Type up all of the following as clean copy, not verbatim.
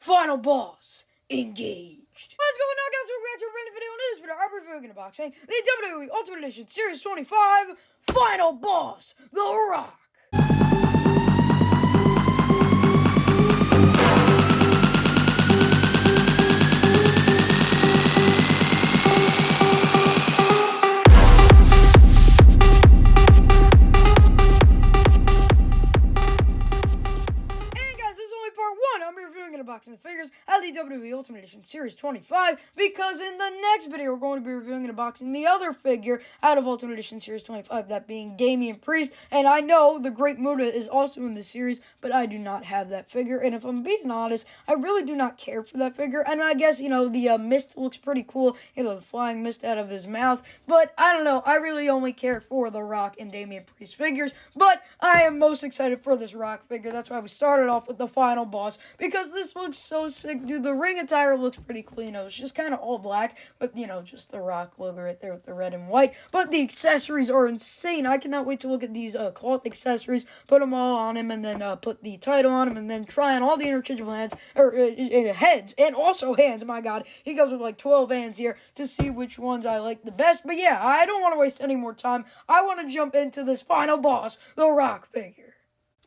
Final boss engaged. What's going on, guys? Welcome back to a brand new video. In this video, I'm reviewing and unboxing the WWE Ultimate Edition Series 25 Final Boss, The Rock. Unboxing the figures of the WWE Ultimate Edition Series 25, because in the next video we're going to be reviewing and unboxing the other figure out of Ultimate Edition Series 25, that being Damian Priest. And I know the Great Muta is also in this series, but I do not have that figure, and if I'm being honest, I really do not care for that figure. And I guess, the mist looks pretty cool, the flying mist out of his mouth, but I don't know, I really only care for the Rock and Damian Priest figures. But I am most excited for this Rock figure. That's why we started off with the Final Boss, because this looks so sick, dude. The ring attire looks pretty cool, it's just kind of all black with, just the Rock logo right there with the red and white, but the accessories are insane. I cannot wait to look at these cloth accessories, put them all on him, and then put the title on him, and then try on all the interchangeable hands, or heads, and also hands. My god, he goes with like 12 hands here to see which ones I like the best. But yeah, I don't want to waste any more time. I want to jump into this Final Boss, the Rock figure.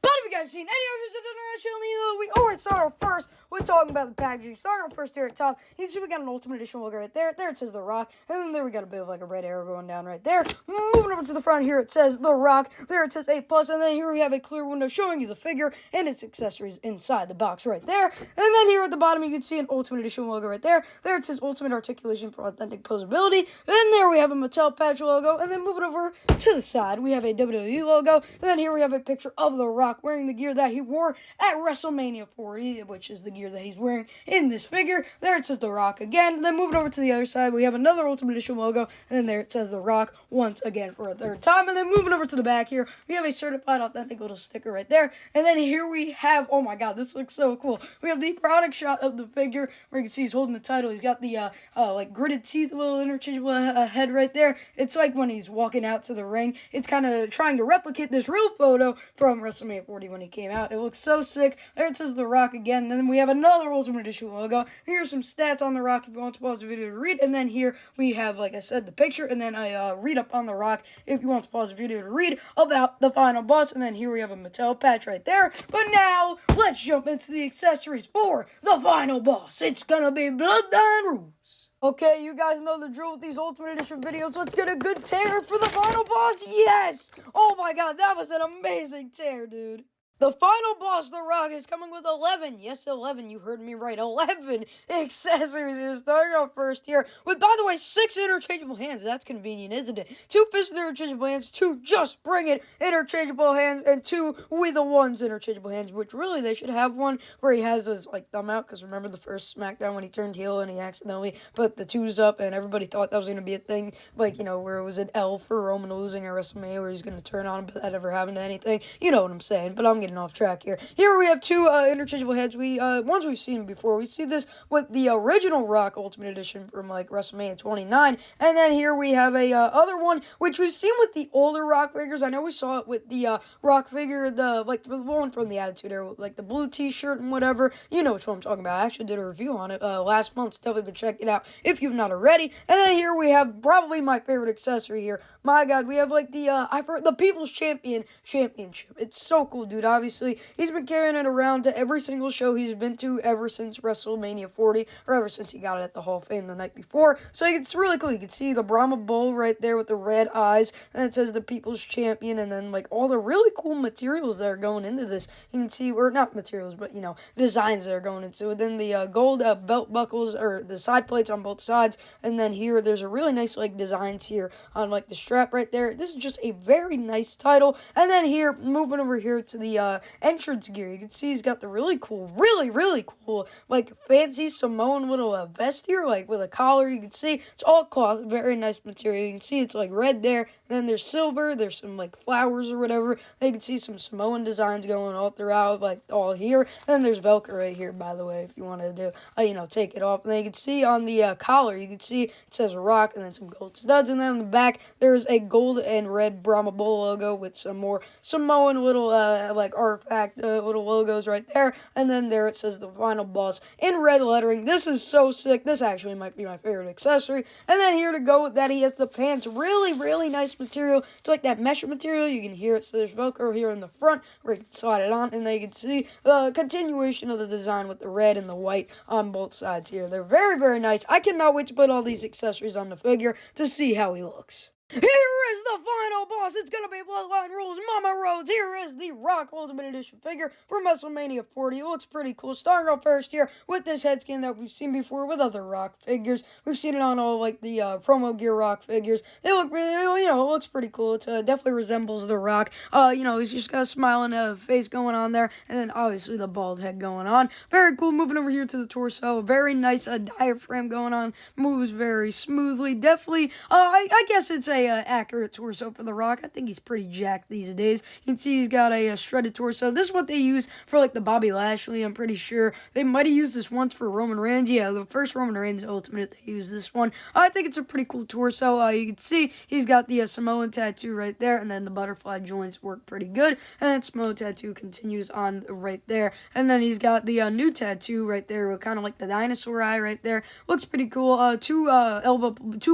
But if you guys have seen any of this on our channel, we always start off first with talking about the packaging. Starting off first here at top, you see we got an Ultimate Edition logo right there. There it says The Rock, and then there we got a bit of like a red arrow going down right there. Moving over to the front here, it says The Rock. There it says A+, and then here we have a clear window showing you the figure and its accessories inside the box right there. And then here at the bottom, you can see an Ultimate Edition logo right there. There it says Ultimate Articulation for Authentic Posability. Then there we have a Mattel patch logo, and then moving over to the side, we have a WWE logo, and then here we have a picture of The Rock wearing the gear that he wore at WrestleMania 40, which is the gear that he's wearing in this figure. There it says The Rock again. Then moving over to the other side, we have another Ultimate Edition logo, and then there it says The Rock once again for a third time. And then moving over to the back here, we have a certified authentic little sticker right there. And then here we have, oh my god, this looks so cool. We have the product shot of the figure where you can see he's holding the title. He's got the like gritted teeth, little interchangeable head right there. It's like when he's walking out to the ring. It's kind of trying to replicate this real photo from WrestleMania 40 when he came out. It looks so sick. There it says The Rock again. And then we have another Ultimate Edition logo. Here's some stats on The Rock if you want to pause the video to read. And then here we have, like I said, the picture, and then a read up on The Rock if you want to pause the video to read about the Final Boss. And then here we have a Mattel patch right there. But now let's jump into the accessories for the Final Boss. It's gonna be Bloodline Rules. Okay, you guys know the drill with these Ultimate Edition videos. Let's get a good tear for the Final Boss. Yes! Oh my god, that was an amazing tear, dude. The Final Boss, The Rock, is coming with 11. Yes, 11. You heard me right. 11 accessories here. Starting off first here with, by the way, 6 interchangeable hands. That's convenient, isn't it? 2 piston interchangeable hands, 2 just bring it interchangeable hands, and 2 with the ones interchangeable hands, which really they should have one where he has his like thumb out, because remember the first SmackDown when he turned heel and he accidentally put the 2s up and everybody thought that was going to be a thing, like, where it was an L for Roman losing at WrestleMania where he's going to turn on him, but that never happened to anything. You know what I'm saying, but I'm getting off track here. Here we have 2 interchangeable heads. Ones we've seen before. We see this with the original Rock Ultimate Edition from like WrestleMania 29, and then here we have a other one which we've seen with the older Rock figures. I know we saw it with the Rock figure, the one from the Attitude Era, like the blue T-shirt and whatever. You know which one I'm talking about. I actually did a review on it last month, so definitely go check it out if you've not already. And then here we have probably my favorite accessory here. My god, we have like the People's Championship. It's so cool, dude. Obviously, he's been carrying it around to every single show he's been to ever since WrestleMania 40, or ever since he got it at the Hall of Fame the night before. So it's really cool. You can see the Brahma Bull right there with the red eyes, and it says the People's Champion, and then like all the really cool materials that are going into this. You can see, or not materials, but designs that are going into it. Then the gold belt buckles, or the side plates on both sides, and then here there's a really nice like designs here on like the strap right there. This is just a very nice title. And then here, moving over here to the entrance gear, you can see he's got the really cool, really cool, like fancy Samoan little vest here, like with a collar. You can see it's all cloth, very nice material. You can see it's like red there, and then there's silver, there's some like flowers or whatever. You can see some Samoan designs going all throughout, like all here. And then there's Velcro right here, by the way, if you wanted to take it off. And then you can see on the collar, you can see it says Rock, and then some gold studs, and then on the back there's a gold and red Brahma Bull logo with some more Samoan little like like artifact little logos right there, and then there it says the final boss in red lettering. This is so sick. This actually might be my favorite accessory. And then here to go with that, he has the pants. Really nice material. It's like that mesh material. You can hear it. So there's Velcro here in the front where you can slide it on, and then you can see the continuation of the design with the red and the white on both sides here. They're very nice. I cannot wait to put all these accessories on the figure to see how he looks. Here is the final boss. It's going to be Bloodline Rules Mama Rhodes. Here is the Rock Ultimate Edition figure for WrestleMania 40. It looks pretty cool. Starting off first here with this head skin that we've seen before with other Rock figures. We've seen it on all like the promo gear Rock figures. They look really, it looks pretty cool. It definitely resembles the Rock. He's just got a smiling face going on there, and then obviously the bald head going on. Very cool. Moving over here to the torso. Very nice diaphragm going on. Moves very smoothly. Definitely, I guess it's a accurate torso for The Rock. I think he's pretty jacked these days. You can see he's got a shredded torso. This is what they use for like the Bobby Lashley. I'm pretty sure they might have used this once for Roman Reigns. Yeah, the first Roman Reigns Ultimate, they used this one. I think it's a pretty cool torso. You can see he's got the Samoan tattoo right there, and then the butterfly joints work pretty good. And then Samoan tattoo continues on right there. And then he's got the new tattoo right there, with kind of like the dinosaur eye right there. Looks pretty cool. Two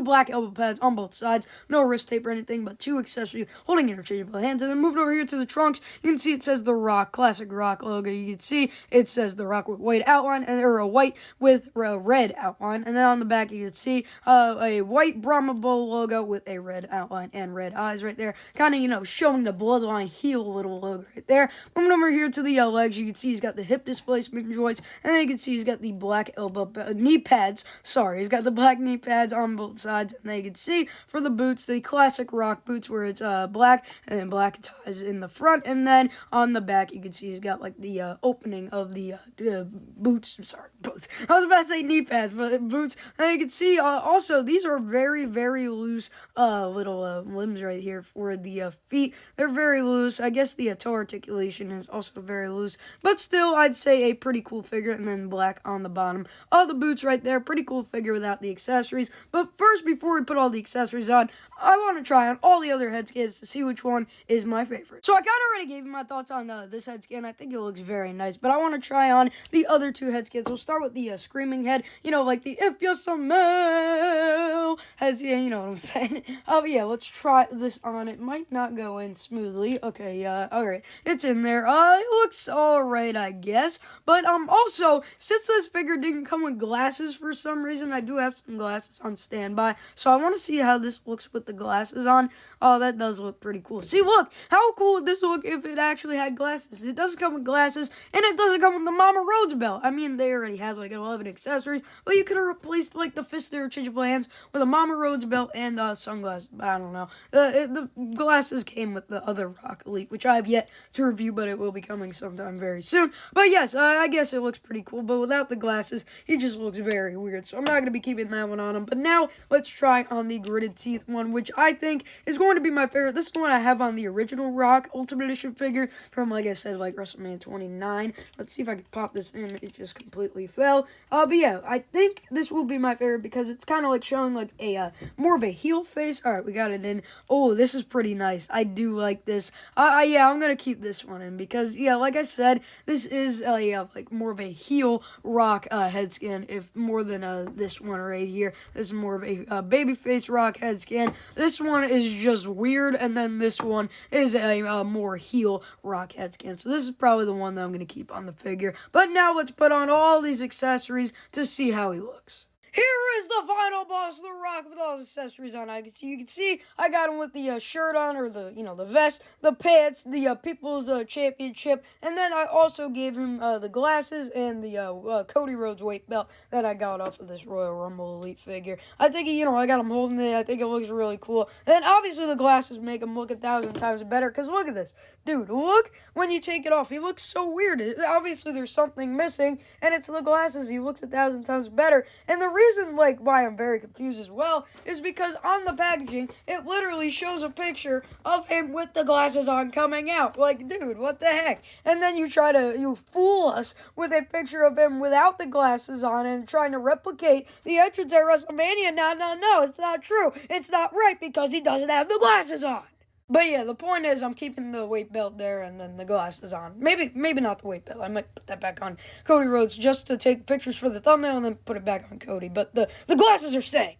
black elbow pads on both sides. No wrist tape or anything, but two accessories holding interchangeable hands. And then moving over here to the trunks, you can see it says The Rock, classic Rock logo. You can see it says The Rock with white outline, or a white with a red outline. And then on the back, you can see a white Brahma Bull logo with a red outline and red eyes right there. Kind of, showing the Bloodline heel little logo right there. Moving over here to the legs, you can see he's got the hip displacement joints, and then you can see he's got the black knee pads. Sorry, he's got the black knee pads on both sides. And then you can see for the boots, the classic Rock boots where it's black and then black ties in the front, and then on the back you can see he's got like the opening of the boots. I was about to say knee pads, but boots. And you can see also these are very loose little limbs right here for the feet. They're very loose. I guess the toe articulation is also very loose, but still I'd say a pretty cool figure. And then black on the bottom of the boots right there. Pretty cool figure without the accessories. But first, before we put all the accessories on, I want to try on all the other head skins to see which one is my favorite. So I kind of already gave you my thoughts on this head skin. I think it looks very nice, but I want to try on the other two head skins. We'll start with the screaming head, like the If You're Some Male head skin, you know what I'm saying. But yeah, let's try this on. It might not go in smoothly. Okay, alright, it's in there. It looks alright, I guess. But also, since this figure didn't come with glasses for some reason, I do have some glasses on standby, so I want to see how this looks with the glasses on. Oh, that does look pretty cool. See, look, how cool would this look if it actually had glasses? It doesn't come with glasses, and it doesn't come with the Mama Rhodes belt. I mean, they already had like 11 accessories, but you could have replaced like the fist interchangeable hands with a Mama Rhodes belt and sunglasses. But I don't know. The glasses came with the other Rock Elite, which I have yet to review, but it will be coming sometime very soon. But yes, I guess it looks pretty cool, but without the glasses, he just looks very weird. So I'm not going to be keeping that one on him. But now, let's try on the gritted teeth one, which I think is going to be my favorite. This is the one I have on the original Rock Ultimate Edition figure from, like I said, like WrestleMania 29. Let's see if I can pop this in. It just completely fell. But yeah, I think this will be my favorite because it's kind of like showing like a more of a heel face. All right, we got it in. Oh, this is pretty nice. I do like this. Yeah, I'm gonna keep this one in because, yeah, like I said, this is like more of a heel Rock head skin, if more than this one right here. This is more of a babyface Rock head skin. This one is just weird, and then this one is a more heel Rock head skin. So this is probably the one that I'm gonna keep on the figure. But now let's put on all these accessories to see how he looks. Here is the final boss, The Rock, with all the accessories on. You can see I got him with the shirt on, or the vest, the pants, the People's Championship, and then I also gave him the glasses and the Cody Rhodes weight belt that I got off of this Royal Rumble Elite figure. I think, I got him holding it. I think it looks really cool. And then obviously the glasses make him look 1,000 times better, because look at this. Dude, look when you take it off. He looks so weird. Obviously there's something missing, and it's the glasses. He looks 1,000 times better. And the reason why I'm very confused as well is because on the packaging it literally shows a picture of him with the glasses on coming out. Like, dude, what the heck? And then you fool us with a picture of him without the glasses on and trying to replicate the entrance at WrestleMania. No, it's not true. It's not right because he doesn't have the glasses on. But yeah, the point is I'm keeping the weight belt there and then the glasses on. Maybe not the weight belt. I might put that back on Cody Rhodes just to take pictures for the thumbnail and then put it back on Cody. But the glasses are staying.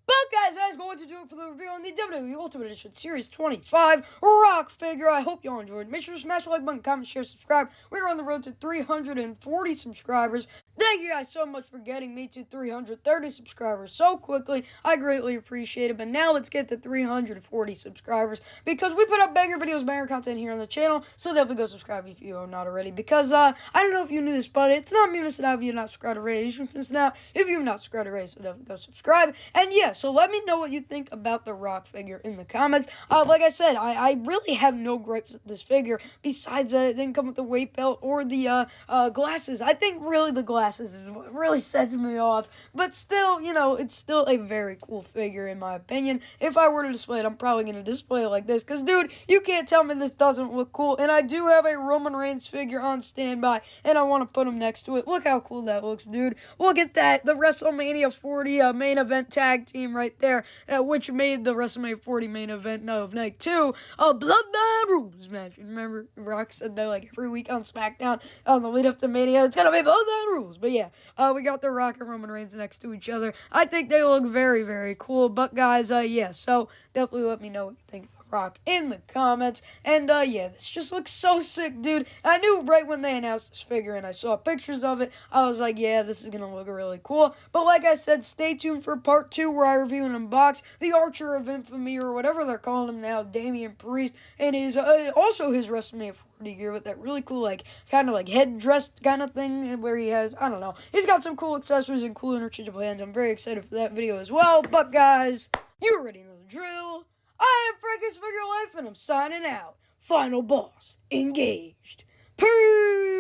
But guys, that is going to do it for the review on the WWE Ultimate Edition Series 25 Rock figure. I hope you all enjoyed. Make sure to smash the like button, comment, share, subscribe. We're on the road to 340 subscribers. Thank you guys so much for getting me to 330 subscribers so quickly. I greatly appreciate it. But now let's get to 340 subscribers because we put up banger videos, banger content here on the channel. So definitely go subscribe if you are not already. Because I don't know if you knew this, but it's not me missing out if you're not subscribed already. You're missing out if you're not subscribed already. So definitely go subscribe. And yeah, so let me know what you think about the Rock figure in the comments. Like I said, I really have no gripes with this figure besides that it didn't come with the weight belt or the glasses. I think really the glasses is what really sets me off. But still, you know, it's still a very cool figure in my opinion. If I were to display it, I'm probably going to display it like this. Because, dude, you can't tell me this doesn't look cool. And I do have a Roman Reigns figure on standby. And I want to put him next to it. Look how cool that looks, dude. Look at that. The WrestleMania 40 main event tag team right there. Which made the WrestleMania 40 main event of night 2 a Bloodline Rules match. Remember, Rock said that like every week on SmackDown on the lead up to Mania. It's going to be Bloodline Rules. But yeah, we got the Rock and Roman Reigns next to each other. I think they look very, very cool. But guys, yeah, so definitely let me know what you think of the Rock in the comments. And yeah, this just looks so sick, dude. I knew right when they announced this figure and I saw pictures of it, I was like, yeah, this is going to look really cool. But like I said, stay tuned for part 2 where I review and unbox the Archer of Infamy or whatever they're calling him now, Damian Priest, and his also his WrestleMania 40 gear with that really cool, like, kind of like headdress kind of thing where he has, I don't know, he's got some cool accessories and cool interchangeable hands. I'm very excited for that video as well. But guys, you already know the drill. I am Frankie's Figure Life and I'm signing out. Final boss engaged. Peace.